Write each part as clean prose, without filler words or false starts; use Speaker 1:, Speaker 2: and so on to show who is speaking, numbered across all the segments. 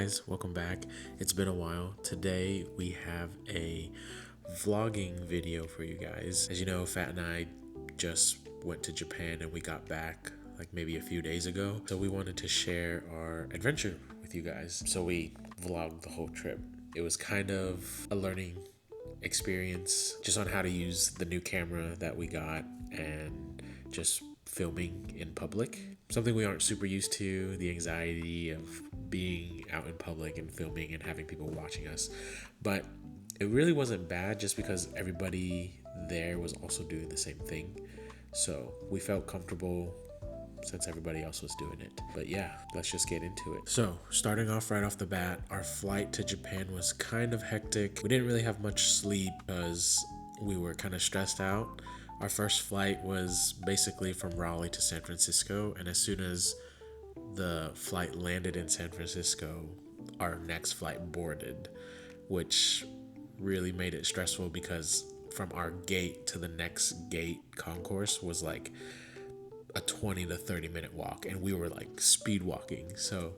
Speaker 1: guys, welcome back. It's been a while. Today we have a vlogging video for you guys. As you know, Phat and I just went to Japan and we got back like maybe a few days ago. So we wanted to share our adventure with you guys. So we vlogged the whole trip. It was kind of a learning experience just on how to use the new camera that we got and just filming in public. Something we aren't super used to, the anxiety of being out in public and filming and having people watching us. But it really wasn't bad just because everybody there was also doing the same thing. So we felt comfortable since everybody else was doing it. But yeah, let's just get into it. So starting off right off the bat, our flight to Japan was kind of hectic. We didn't really have much sleep because we were kind of stressed out. Our first flight was basically from Raleigh to San Francisco, and as soon as the flight landed in San Francisco, our next flight boarded, which really made it stressful because from our gate to the next gate concourse was like a 20 to 30 minute walk, and we were like speed walking. So,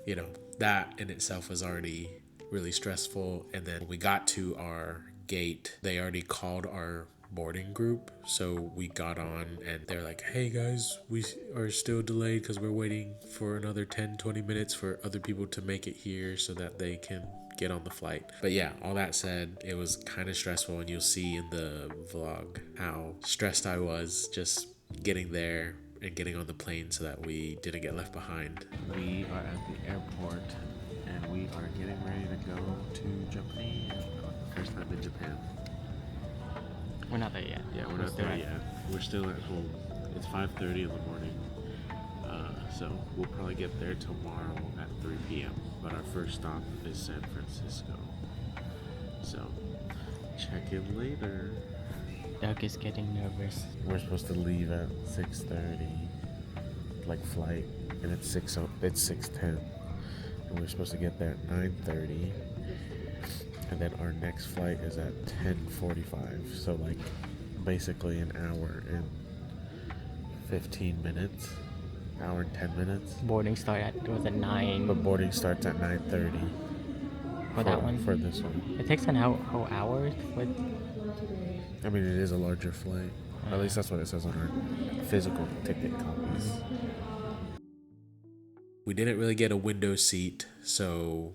Speaker 1: you know, that in itself was already really stressful. And then when we got to our gate, they already called our boarding group, so we got on and they're like, hey guys, we are still delayed because we're waiting for another 10-20 minutes for other people to make it here so that they can get on the flight. But yeah, all that said, it was kind of stressful, and you'll see in the vlog how stressed I was just getting there and getting on the plane so that we didn't get left behind. We are at the airport and we are getting ready to go to Japan. First time in Japan.
Speaker 2: We're not there yet.
Speaker 1: Yeah, we're not there yet. We're still at home. It's 5:30 in the morning. So we'll probably get there tomorrow at 3 p.m. But our first stop is San Francisco. So check in later.
Speaker 2: Doug is getting nervous.
Speaker 1: We're supposed to leave at 6:30, like flight, and it's 6:10. And we're supposed to get there at 9:30. And then our next flight is at 10:45. So like basically an hour and 15 minutes. Hour and 10 minutes.
Speaker 2: Boarding was at 9.
Speaker 1: But boarding starts at 9:30.
Speaker 2: For that one?
Speaker 1: For this one.
Speaker 2: It takes an whole hour with...
Speaker 1: I mean, it is a larger flight. At least that's what it says on our physical ticket copies. We didn't really get a window seat, so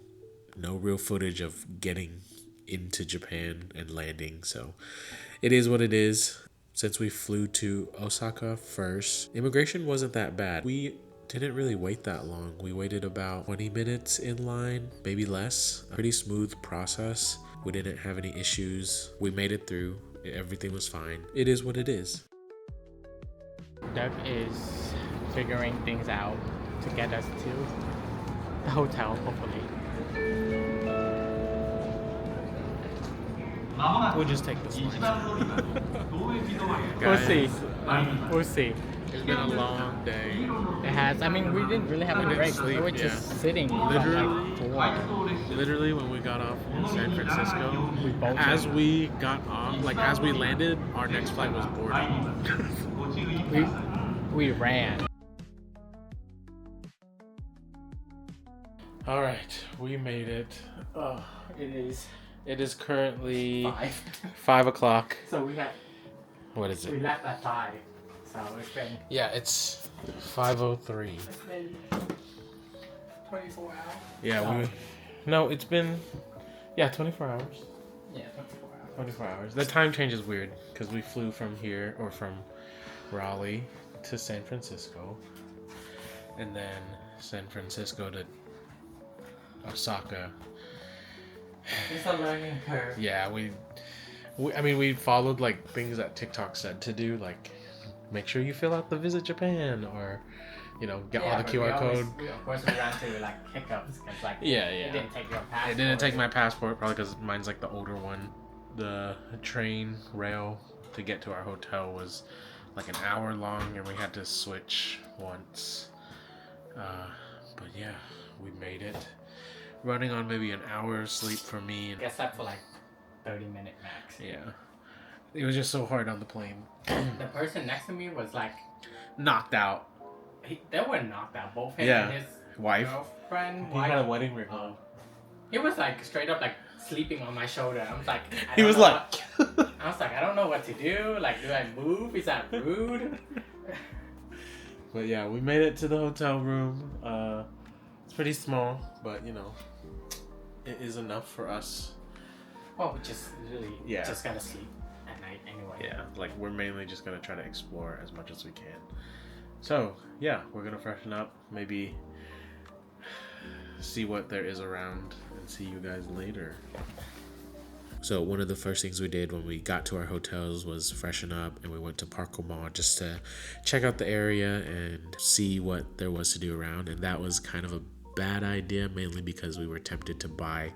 Speaker 1: no real footage of getting into Japan and landing. So it is what it is. Since we flew to Osaka first, immigration wasn't that bad. We didn't really wait that long. We waited about 20 minutes in line, maybe less. A pretty smooth process. We didn't have any issues. We made it through. Everything was fine. It is what it is.
Speaker 2: Doug is figuring things out to get us to the hotel, hopefully. We'll just take this one. We'll see. We'll see.
Speaker 1: It's been a long day.
Speaker 2: It has. I mean, we didn't really have a break. We were just sitting.
Speaker 1: Literally, when we got off in San Francisco,
Speaker 2: as
Speaker 1: we got off, like as we landed, our next flight was boarding.
Speaker 2: we ran.
Speaker 1: All right, we made it. It is currently 5 o'clock.
Speaker 2: So we had.
Speaker 1: What is
Speaker 2: We
Speaker 1: it?
Speaker 2: left at 5. So it's been.
Speaker 1: Yeah, it's 5:03.
Speaker 2: It's been 24 hours.
Speaker 1: Yeah, no, it's been 24 hours.
Speaker 2: Yeah, 24 hours.
Speaker 1: 24 hours. The time change is weird because we flew from here or from Raleigh to San Francisco, and then San Francisco to Osaka.
Speaker 2: It's a learning curve.
Speaker 1: Yeah, we followed like things that TikTok said to do, like make sure you fill out the Visit Japan, or get all the QR code.
Speaker 2: Of course, we ran to like hiccups because like
Speaker 1: It
Speaker 2: didn't take your passport.
Speaker 1: It didn't take my passport, probably because mine's like the older one. The train rail to get to our hotel was like an hour long, and we had to switch once. But yeah, we made it. Running on maybe an hour of sleep for me.
Speaker 2: I guess that for like 30-minute max.
Speaker 1: Yeah. It was just so hard on the plane.
Speaker 2: The person next to me was like
Speaker 1: knocked out.
Speaker 2: They were knocked out. Both him
Speaker 1: Yeah.
Speaker 2: and
Speaker 1: Wife?
Speaker 2: Girlfriend,
Speaker 1: He
Speaker 2: wife.
Speaker 1: had a wedding ring on.
Speaker 2: He was like straight up like sleeping on my shoulder. I was like,
Speaker 1: He was like,
Speaker 2: I don't know what to do. Like, do I move? Is that rude?
Speaker 1: but yeah, we made it to the hotel room. It's pretty small, but you know, it is enough for us.
Speaker 2: Well, we just really just gotta sleep at night anyway.
Speaker 1: Yeah, like we're mainly just gonna try to explore as much as we can. So yeah, we're gonna freshen up, maybe see what there is around, and see you guys later. So one of the first things we did when we got to our hotels was freshen up, and we went to Parco Mall just to check out the area and see what there was to do around. And that was kind of a bad idea, mainly because we were tempted to buy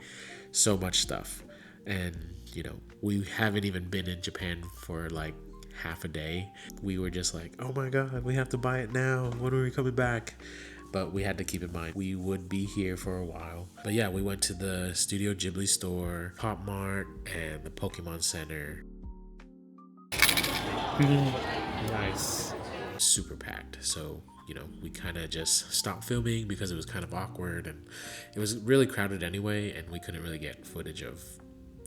Speaker 1: so much stuff. And you know, we haven't even been in Japan for like half a day. We were just like, oh my god, we have to buy it now. When are we coming back? But we had to keep in mind we would be here for a while. But yeah, we went to the Studio Ghibli store, Pop Mart, and the Pokemon Center.
Speaker 2: Nice.
Speaker 1: Super packed. So, you know, we kind of just stopped filming because it was kind of awkward, and it was really crowded anyway, and we couldn't really get footage of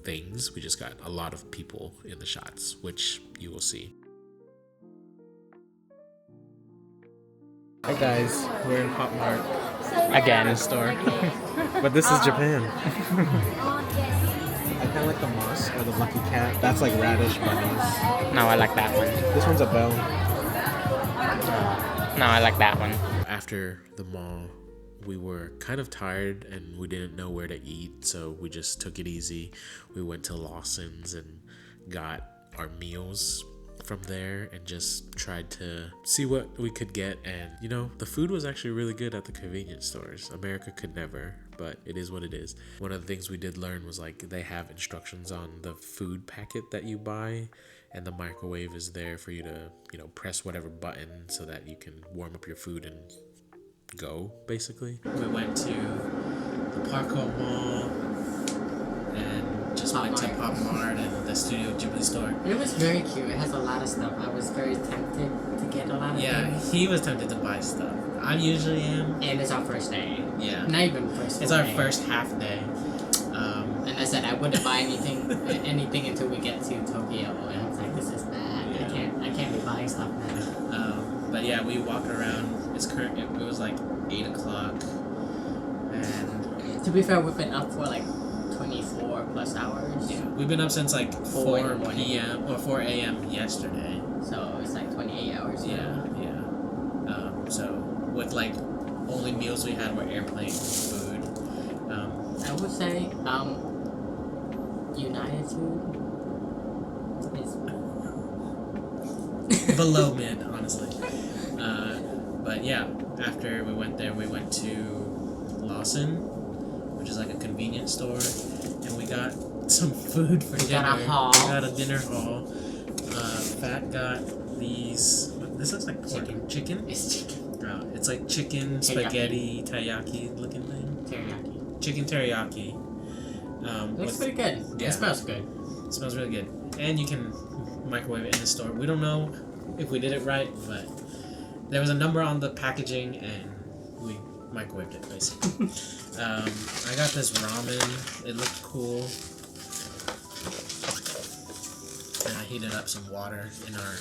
Speaker 1: things. We just got a lot of people in the shots, which you will see. Hi guys, we're in Pop Mart
Speaker 2: Again.
Speaker 1: store, but this is Japan. I kind of like the moss or the lucky cat. That's like radish bunnies.
Speaker 2: No, I like that one.
Speaker 1: This one's a bell.
Speaker 2: No, I like that one.
Speaker 1: After the mall, we were kind of tired and we didn't know where to eat, so we just took it easy. We went to Lawson's and got our meals from there and just tried to see what we could get. And you know, the food was actually really good at the convenience stores. America could never, but it is what it is. One of the things we did learn was like they have instructions on the food packet that you buy, and the microwave is there for you to, you know, press whatever button so that you can warm up your food and go, basically. We went to the Parco Mall and just went to Pop Mart and the Studio Ghibli store.
Speaker 3: It was very cute. It has a lot of stuff. I was very tempted to get a lot of things.
Speaker 1: He was tempted to buy stuff. I usually am.
Speaker 3: And it's our first day.
Speaker 1: Yeah.
Speaker 3: Not even first
Speaker 1: It's
Speaker 3: full
Speaker 1: our
Speaker 3: day.
Speaker 1: first half day.
Speaker 3: And I said I wouldn't buy anything until we get to Tokyo. And I was like, this is bad.
Speaker 1: Yeah.
Speaker 3: I can't be buying stuff now.
Speaker 1: But yeah, we walked around. It was like 8 o'clock. And
Speaker 3: To be fair, we've been up for like 24 plus hours.
Speaker 1: yeah, we've been up since like
Speaker 3: 4 in the
Speaker 1: 4
Speaker 3: morning.
Speaker 1: p.m. or 4 a.m. yesterday.
Speaker 3: So it's like 28 hours.
Speaker 1: Yeah. So with like only meals we had were airplane food.
Speaker 3: I would say, United Food is
Speaker 1: below mid, honestly. But yeah, after we went there, we went to Lawson, which is like a convenience store, and we got some food for dinner.
Speaker 3: got a haul.
Speaker 1: We got a dinner haul. Phat got these. This looks like pork. Chicken.
Speaker 3: It's chicken.
Speaker 1: It's like chicken spaghetti teriyaki looking thing.
Speaker 3: Teriyaki.
Speaker 1: Chicken teriyaki.
Speaker 3: Looks pretty good.
Speaker 1: Yeah.
Speaker 3: It smells good.
Speaker 1: It smells really good, and you can microwave it in the store. We don't know if we did it right, but there was a number on the packaging, and we microwaved it basically. I got this ramen. It looked cool, and I heated up some water in our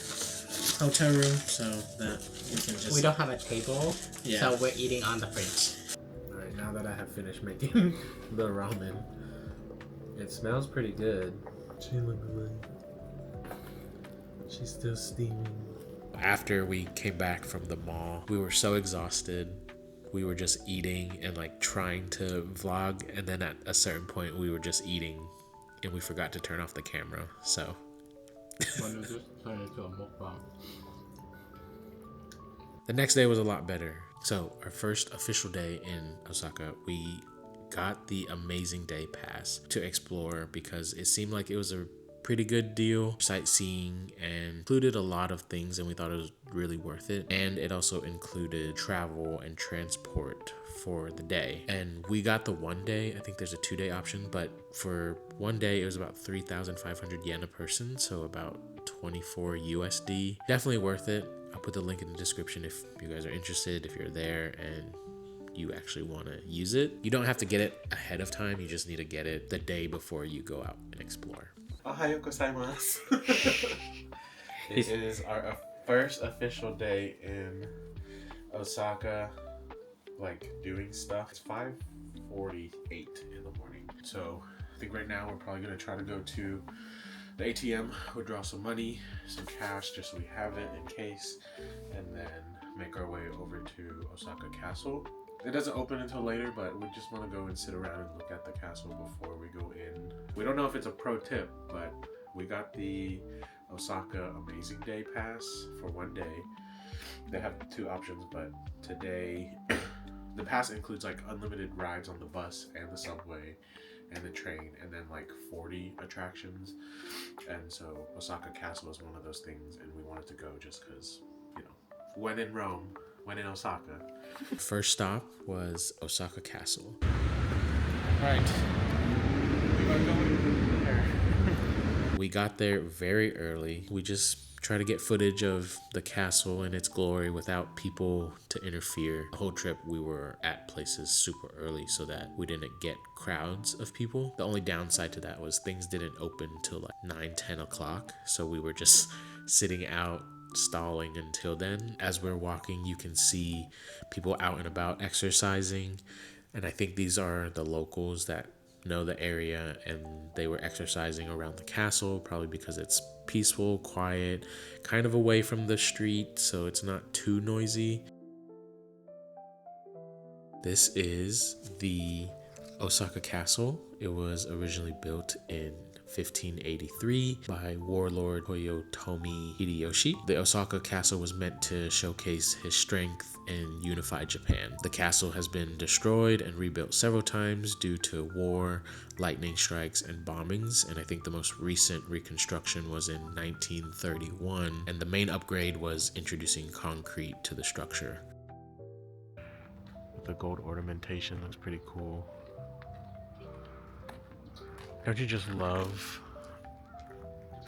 Speaker 1: hotel room so that we can just.
Speaker 3: We don't have a table,
Speaker 1: Yeah.
Speaker 3: so we're eating on the fridge.
Speaker 1: All right, now that I have finished making the ramen, it smells pretty good. She looks like she's still steaming. After we came back from the mall, we were so exhausted. We were just eating and like trying to vlog, and then at a certain point we were just eating and we forgot to turn off the camera. So the next day was a lot better. So our first official day in Osaka, we got the Amazing Day Pass to explore because it seemed like it was a pretty good deal. Sightseeing and included a lot of things, and we thought it was really worth it. And it also included travel and transport for the day. And we got the 1 day. I think there's a 2-day option, but for 1 day it was about 3,500 yen a person, so about 24 USD. Definitely worth it. I'll put the link in the description if you guys are interested, if you're there and you actually want to use it. You don't have to get it ahead of time, you just need to get it the day before you go out and explore.
Speaker 4: Ohayo gozaimasu. It is our first official day in Osaka, like doing stuff. It's 5:48 in the morning. So I think right now we're probably gonna try to go to the ATM, withdraw some money, some cash, just so we have it in case, and then make our way over to Osaka Castle. It doesn't open until later, but we just want to go and sit around and look at the castle before we go in. We don't know if it's a pro tip, but we got the Osaka Amazing Day Pass for 1 day. They have 2 options, but today the pass includes like unlimited rides on the bus and the subway and the train, and then like 40 attractions. And so Osaka Castle is one of those things, and we wanted to go just because, you know, when in Rome, when in Osaka.
Speaker 1: First stop was Osaka Castle.
Speaker 2: Right.
Speaker 4: We are going there.
Speaker 1: We got there very early. We just try to get footage of the castle and its glory without people to interfere. The whole trip we were at places super early so that we didn't get crowds of people. The only downside to that was things didn't open till like 9-10 o'clock, so we were just sitting out stalling until then. As we're walking, you can see people out and about exercising, and I think these are the locals that know the area, and they were exercising around the castle, probably because it's peaceful, quiet, kind of away from the street, so it's not too noisy. This is the Osaka Castle. It was originally built in 1583 by warlord Toyotomi Hideyoshi. The Osaka Castle was meant to showcase his strength and unify Japan. The castle has been destroyed and rebuilt several times due to war, lightning strikes, and bombings, and I think the most recent reconstruction was in 1931, and the main upgrade was introducing concrete to the structure.
Speaker 4: The gold ornamentation looks pretty cool. Don't you just love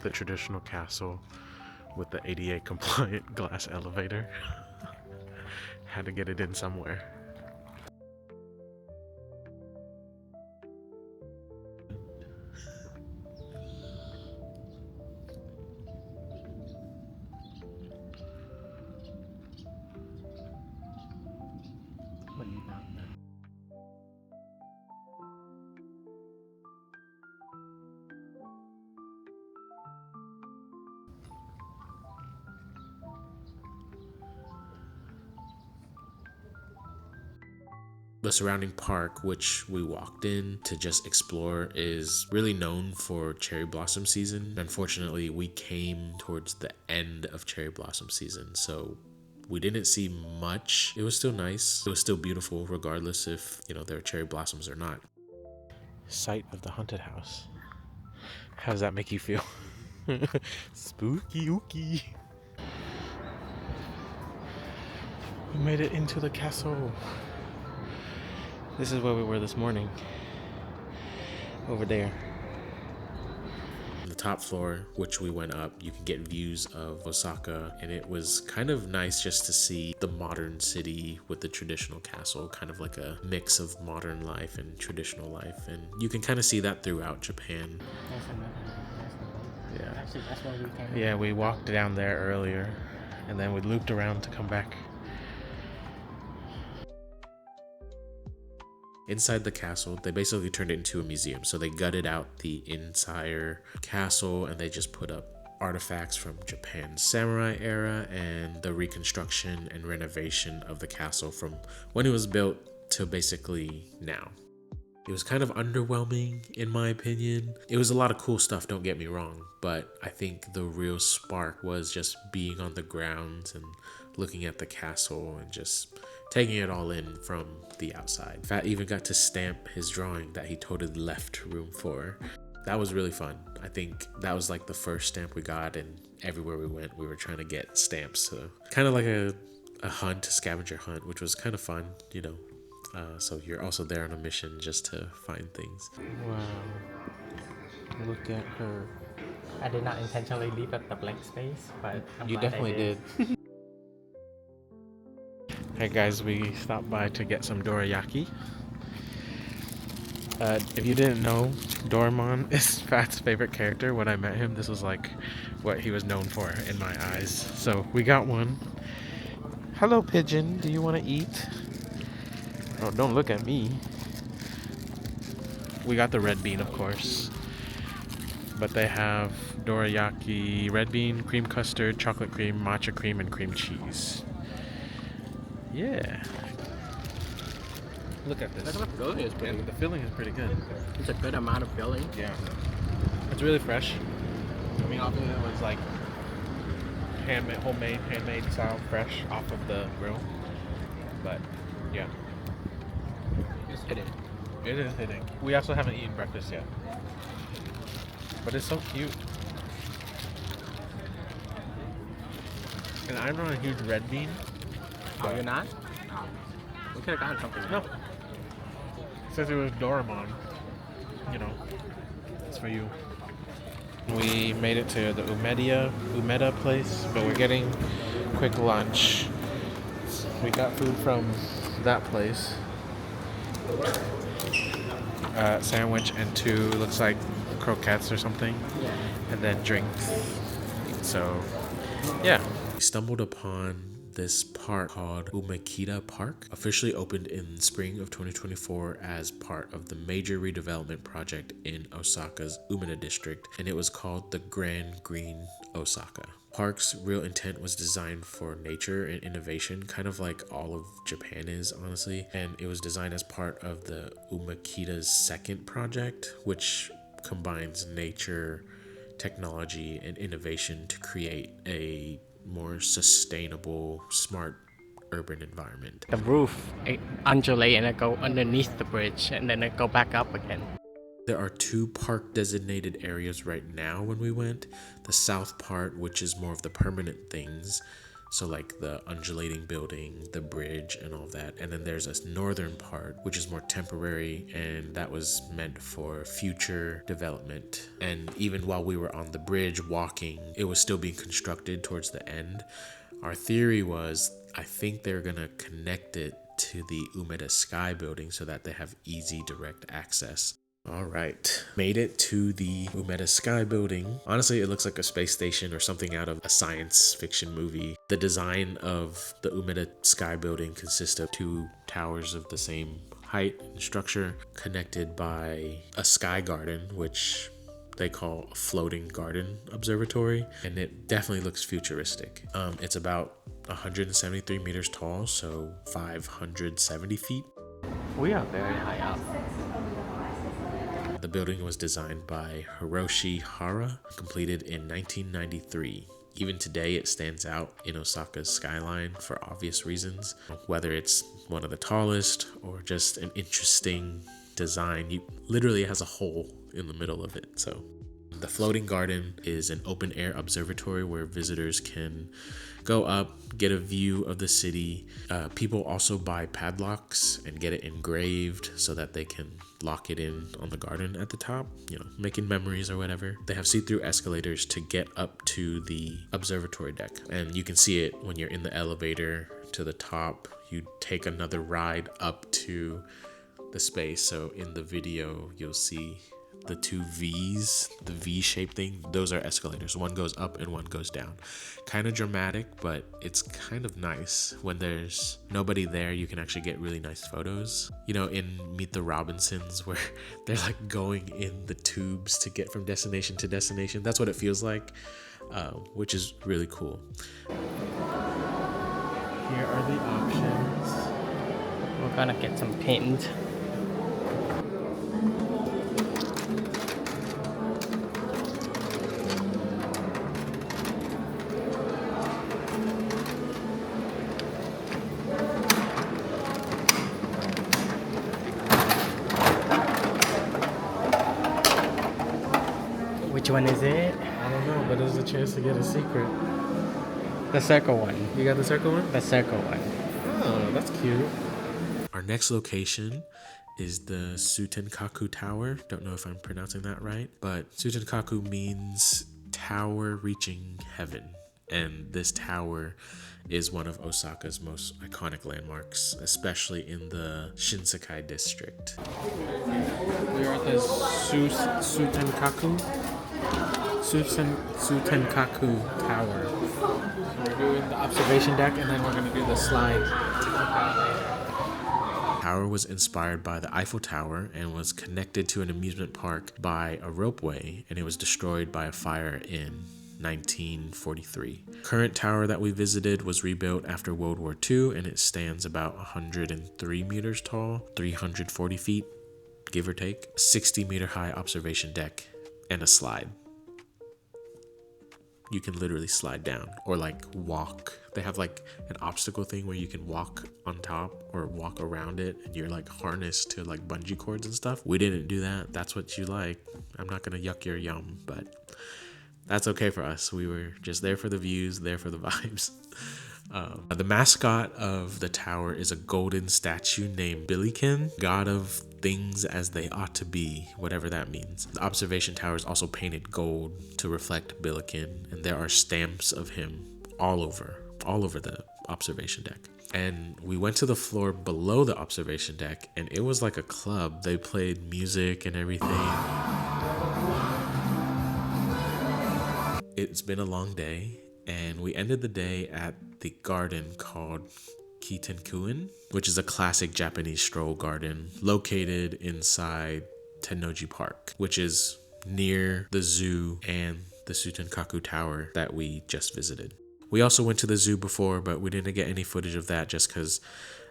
Speaker 4: the traditional castle with the ADA compliant glass elevator? Had to get it in somewhere.
Speaker 1: The surrounding park, which we walked in to just explore, is really known for cherry blossom season. Unfortunately, we came towards the end of cherry blossom season, so we didn't see much. It was still nice. It was still beautiful, regardless if, you know, there are cherry blossoms or not.
Speaker 4: Site of the haunted house. How does that make you feel? Spooky ooky. We made it into the castle. This is where we were this morning. Over there.
Speaker 1: On the top floor, which we went up, you can get views of Osaka, and it was kind of nice just to see the modern city with the traditional castle, kind of like a mix of modern life and traditional life, and you can kind of see that throughout Japan.
Speaker 4: Yeah.
Speaker 2: Actually, that's where we came.
Speaker 4: Yeah, we walked down there earlier, and then we looped around to come back.
Speaker 1: Inside the castle, they basically turned it into a museum. So they gutted out the entire castle and they just put up artifacts from Japan's samurai era and the reconstruction and renovation of the castle from when it was built to basically now. It was kind of underwhelming in my opinion. It was a lot of cool stuff, don't get me wrong, but I think the real spark was just being on the grounds and looking at the castle and just taking it all in from the outside. Phat even got to stamp his drawing that he totally left room for. That was really fun. I think that was like the first stamp we got, and everywhere we went we were trying to get stamps. So kind of like a hunt, a scavenger hunt, which was kind of fun, you know. So you're also there on a mission just to find things.
Speaker 4: Wow. Look at her.
Speaker 2: I did not intentionally leave at the blank space, but I'm
Speaker 4: You
Speaker 2: glad
Speaker 4: definitely
Speaker 2: I did.
Speaker 1: Hey guys, we stopped by to get some dorayaki. If you didn't know, Doraemon is Fat's favorite character. When I met him, this was like what he was known for in my eyes. So we got one. Hello, pigeon. Do you want to eat? Oh, don't look at me. We got the red bean, of course. But they have dorayaki, red bean, cream custard, chocolate cream, matcha cream, and cream cheese. Yeah. Look at this.
Speaker 2: The filling is pretty
Speaker 1: And the filling is pretty good.
Speaker 2: It's a good amount of filling.
Speaker 1: Yeah. It's really fresh. I mean, obviously it was like handmade style, fresh off of the grill. But yeah,
Speaker 2: It's hitting.
Speaker 1: it is hitting. We also haven't eaten breakfast yet. But it's so cute. And I'm not a huge red bean.
Speaker 2: Oh, you're not? No. We could have gotten something.
Speaker 1: No. Since it was Doraemon, you know, it's for you. We made it to the Umeda place, but we're getting quick lunch. We got food from that place. Sandwich and 2 looks like croquettes or something,
Speaker 2: Yeah.
Speaker 1: and then drinks. So, yeah. We stumbled upon this park called Umekita Park, officially opened in spring of 2024 as part of the major redevelopment project in Osaka's Umeda district, and it was called the Grand Green Osaka. Park's real intent was designed for nature and innovation, kind of like all of Japan is, honestly, and it was designed as part of the Umekita's second project, which combines nature, technology, and innovation to create a more sustainable, smart urban environment.
Speaker 2: The roof undulate and it go underneath the bridge and then it go back up again.
Speaker 1: There are 2 park designated areas right now when we went. The south part, which is more of the permanent things, so like the undulating building, the bridge, and all that. And then there's a northern part, which is more temporary, and that was meant for future development. And even while we were on the bridge walking, it was still being constructed towards the end. Our theory was, I think they're gonna connect it to the Umeda Sky building so that they have easy direct access. All right, made it to the Umeda Sky building. Honestly, it looks like a space station or something out of a science fiction movie. The design of the Umeda Sky building consists of 2 towers of the same height and structure, connected by a sky garden, which they call a floating garden observatory, and it definitely looks futuristic. It's about 173 meters tall, so 570 feet.
Speaker 2: We are very high up.
Speaker 1: The building was designed by Hiroshi Hara, completed in 1993. Even today, it stands out in Osaka's skyline for obvious reasons. Whether it's one of the tallest or just an interesting design, it literally has a hole in the middle of it. So the floating garden is an open air observatory where visitors can go up, get a view of the city. People also buy padlocks and get it engraved so that they can lock it in on the garden at the top, you know, making memories or whatever. They have see-through escalators to get up to the observatory deck, and you can see it when you're in the elevator to the top. You take another ride up to the space. So in the video, you'll see the 2 V's, the V-shaped thing. Those are escalators. One goes up and one goes down. Kind of dramatic, but it's kind of nice. When there's nobody there, you can actually get really nice photos. You know, in Meet the Robinsons, where they're like going in the tubes to get from destination to destination. That's what it feels like, which is really cool. Here are the options.
Speaker 2: We're gonna get some paint. Which one is it?
Speaker 1: I don't know, but there's a chance to get a secret.
Speaker 2: The circle one.
Speaker 1: You got the circle one?
Speaker 2: The circle one.
Speaker 1: Oh, that's cute. Our next location is the Sutenkaku Tower. Don't know if I'm pronouncing that right, but Sutenkaku means tower reaching heaven And this tower is one of Osaka's most iconic landmarks, especially in the Shinsekai district.
Speaker 2: We are at the Sutenkaku Tower. So we're doing the observation deck, and then we're going to do the slide.
Speaker 1: The tower was inspired by the Eiffel Tower and was connected to an amusement park by a ropeway, and it was destroyed by a fire in 1943. Current tower that we visited was rebuilt after World War II, and it stands about 103 meters tall, 340 feet, give or take, 60-meter high observation deck, and a slide. You can literally slide down or like walk. They have like an obstacle thing where you can walk on top or walk around it, and you're like harnessed to like bungee cords and stuff. We didn't do that. That's what you like. I'm not gonna yuck your yum, but that's okay for us. We were just there for the views, there for the vibes. The mascot of the tower is a golden statue named Billiken, god of things as they ought to be, whatever that means. The observation tower is also painted gold to reflect Billiken, and there are stamps of him all over the observation deck. And we went to the floor below the observation deck, and it was like a club. They played music and everything. It's been a long day, and we ended the day at the garden called Kitenkuen, which is a classic Japanese stroll garden located inside Tennoji Park, which is near the zoo and the Sutenkaku Tower that we just visited. We also went to the zoo before, but we didn't get any footage of that just because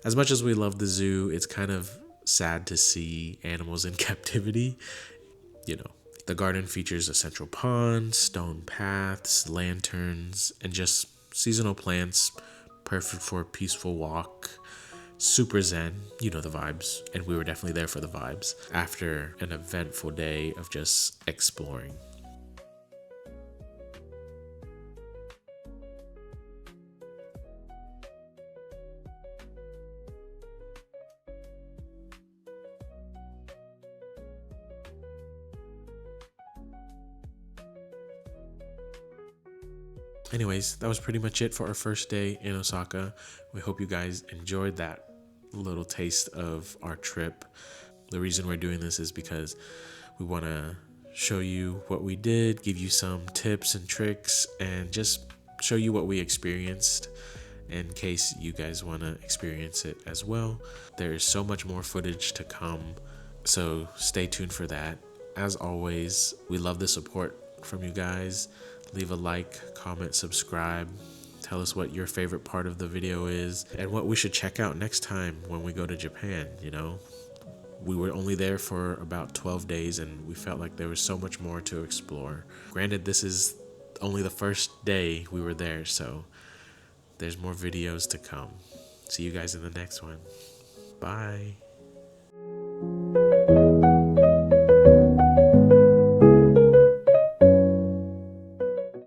Speaker 1: as much as we love the zoo, it's kind of sad to see animals in captivity, you know. The garden features a central pond, stone paths, lanterns, and just seasonal plants, perfect for a peaceful walk. Super zen, you know the vibes, and we were definitely there for the vibes after an eventful day of just exploring. Anyways, that was pretty much it for our first day in Osaka. We hope you guys enjoyed that little taste of our trip. The reason we're doing this is because we want to show you what we did, give you some tips and tricks, and just show you what we experienced in case you guys want to experience it as well. There is so much more footage to come, so stay tuned for that. As always, we love the support from you guys. Leave a like, comment, subscribe. Tell us what your favorite part of the video is and what we should check out next time when we go to Japan, you know. We were only there for about 12 days and we felt like there was so much more to explore. Granted, this is only the first day we were there, so there's more videos to come. See you guys in the next one. Bye.